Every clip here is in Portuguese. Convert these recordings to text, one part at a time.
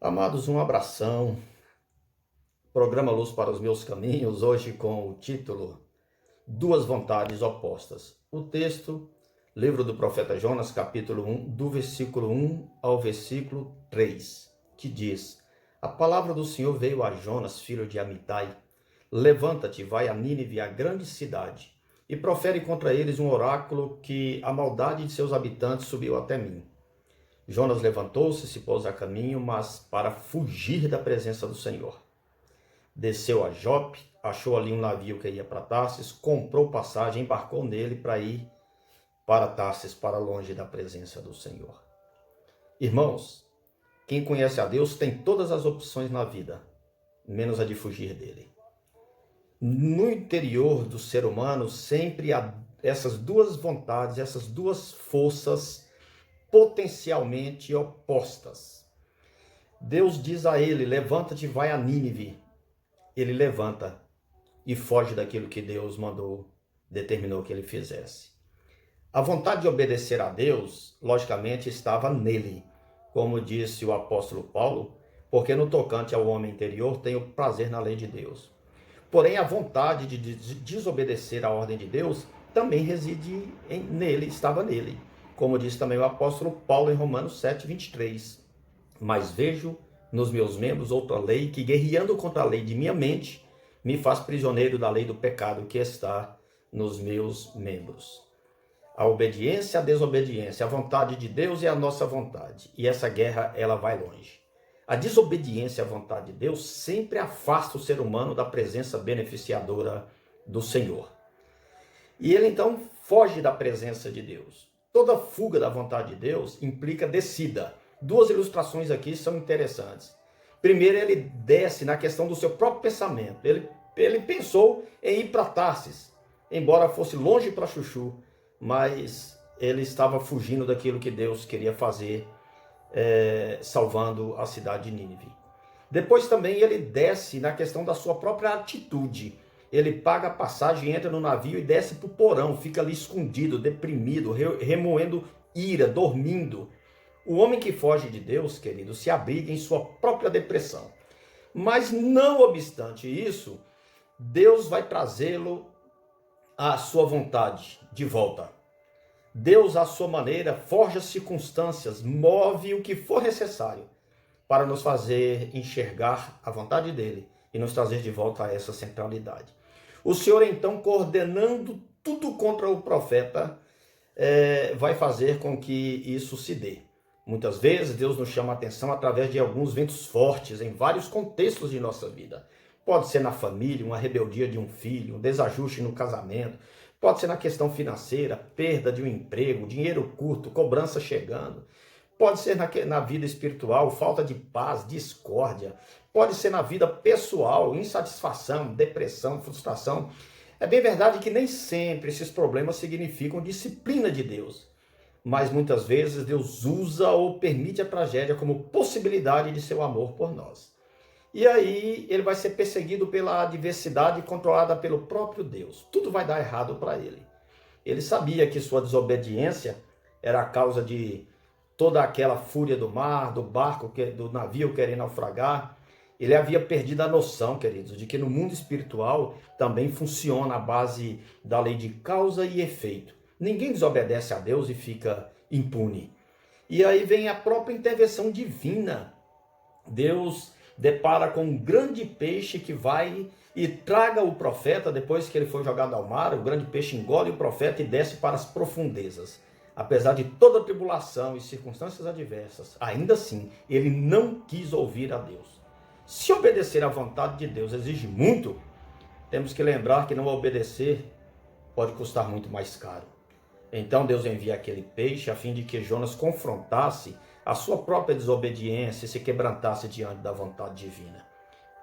Amados, um abração. Programa Luz para os Meus Caminhos, hoje com o título Duas Vontades Opostas. O texto, livro do profeta Jonas, capítulo 1, do versículo 1 ao versículo 3, que diz: A palavra do Senhor veio a Jonas, filho de Amitai. Levanta-te, vai a Nínive, a grande cidade, e profere contra eles um oráculo que a maldade de seus habitantes subiu até mim. Jonas levantou-se e se pôs a caminho, mas para fugir da presença do Senhor. Desceu a Jope, achou ali um navio que ia para Tarsis, comprou passagem, embarcou nele para ir para Tarsis, para longe da presença do Senhor. Irmãos, quem conhece a Deus tem todas as opções na vida, menos a de fugir dele. No interior do ser humano sempre há essas duas vontades, essas duas forças potencialmente opostas. Deus diz a ele: levanta-te e vai a Nínive. Ele levanta e foge daquilo que Deus determinou que ele fizesse. A vontade de obedecer a Deus, logicamente, estava nele, como disse o apóstolo Paulo, porque no tocante ao homem interior tenho prazer na lei de Deus. Porém, a vontade de desobedecer à ordem de Deus também reside nele, estava nele, como disse também o apóstolo Paulo em Romanos 7:23. Mas vejo nos meus membros outra lei que, guerreando contra a lei de minha mente, me faz prisioneiro da lei do pecado que está nos meus membros. A obediência, a desobediência, a vontade de Deus é a nossa vontade. E essa guerra, ela vai longe. A desobediência à vontade de Deus sempre afasta o ser humano da presença beneficiadora do Senhor. E ele então foge da presença de Deus. Toda fuga da vontade de Deus implica descida. Duas ilustrações aqui são interessantes. Primeiro, ele desce na questão do seu próprio pensamento. Ele pensou em ir para Tarsis, embora fosse longe para Chuchu, mas ele estava fugindo daquilo que Deus queria fazer, salvando a cidade de Nínive. Depois também ele desce na questão da sua própria atitude. Ele paga a passagem, entra no navio e desce para o porão, fica ali escondido, deprimido, remoendo ira, dormindo. O homem que foge de Deus, querido, se abriga em sua própria depressão. Mas não obstante isso, Deus vai trazê-lo à sua vontade de volta. Deus, à sua maneira, forja circunstâncias, move o que for necessário para nos fazer enxergar a vontade dele e nos trazer de volta a essa centralidade. O Senhor, então, coordenando tudo contra o profeta, vai fazer com que isso se dê. Muitas vezes Deus nos chama a atenção através de alguns ventos fortes em vários contextos de nossa vida. Pode ser na família, uma rebeldia de um filho, um desajuste no casamento. Pode ser na questão financeira, perda de um emprego, dinheiro curto, cobrança chegando. Pode ser na vida espiritual, falta de paz, discórdia. Pode ser na vida pessoal, insatisfação, depressão, frustração. É bem verdade que nem sempre esses problemas significam disciplina de Deus. Mas muitas vezes Deus usa ou permite a tragédia como possibilidade de seu amor por nós. E aí ele vai ser perseguido pela adversidade controlada pelo próprio Deus. Tudo vai dar errado para ele. Ele sabia que sua desobediência era a causa de toda aquela fúria do mar, do barco, do navio querendo naufragar. Ele havia perdido a noção, queridos, de que no mundo espiritual também funciona a base da lei de causa e efeito. Ninguém desobedece a Deus e fica impune. E aí vem a própria intervenção divina. Deus depara com um grande peixe que vai e traga o profeta, depois que ele foi jogado ao mar, o grande peixe engole o profeta e desce para as profundezas. Apesar de toda a tribulação e circunstâncias adversas, ainda assim, ele não quis ouvir a Deus. Se obedecer à vontade de Deus exige muito, temos que lembrar que não obedecer pode custar muito mais caro. Então Deus envia aquele peixe a fim de que Jonas confrontasse a sua própria desobediência e se quebrantasse diante da vontade divina.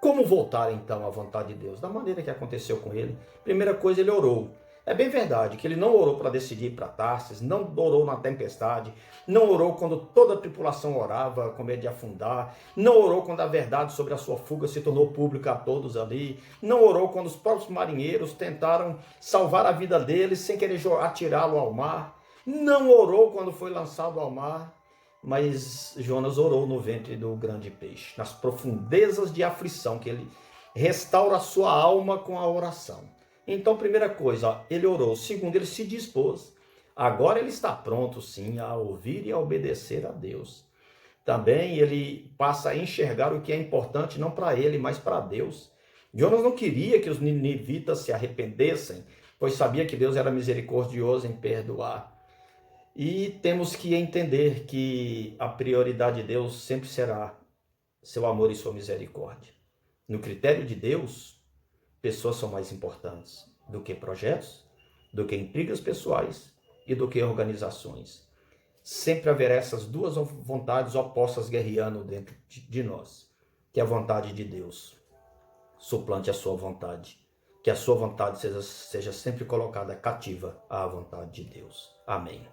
Como voltar então à vontade de Deus? Da maneira que aconteceu com ele. Primeira coisa, ele orou. É bem verdade que ele não orou para decidir ir para Tarsis, não orou na tempestade, não orou quando toda a tripulação orava com medo de afundar, não orou quando a verdade sobre a sua fuga se tornou pública a todos ali, não orou quando os próprios marinheiros tentaram salvar a vida dele sem querer atirá-lo ao mar, não orou quando foi lançado ao mar. Mas Jonas orou no ventre do grande peixe, nas profundezas de aflição, que ele restaura a sua alma com a oração. Então, primeira coisa, ele orou. Segundo, ele se dispôs. Agora ele está pronto, sim, a ouvir e a obedecer a Deus. Também ele passa a enxergar o que é importante, não para ele, mas para Deus. Jonas não queria que os ninivitas se arrependessem, pois sabia que Deus era misericordioso em perdoar. E temos que entender que a prioridade de Deus sempre será seu amor e sua misericórdia. No critério de Deus, pessoas são mais importantes do que projetos, do que intrigas pessoais e do que organizações. Sempre haverá essas duas vontades opostas guerreando dentro de nós. Que a vontade de Deus suplante a sua vontade. Que a sua vontade seja sempre colocada cativa à vontade de Deus. Amém.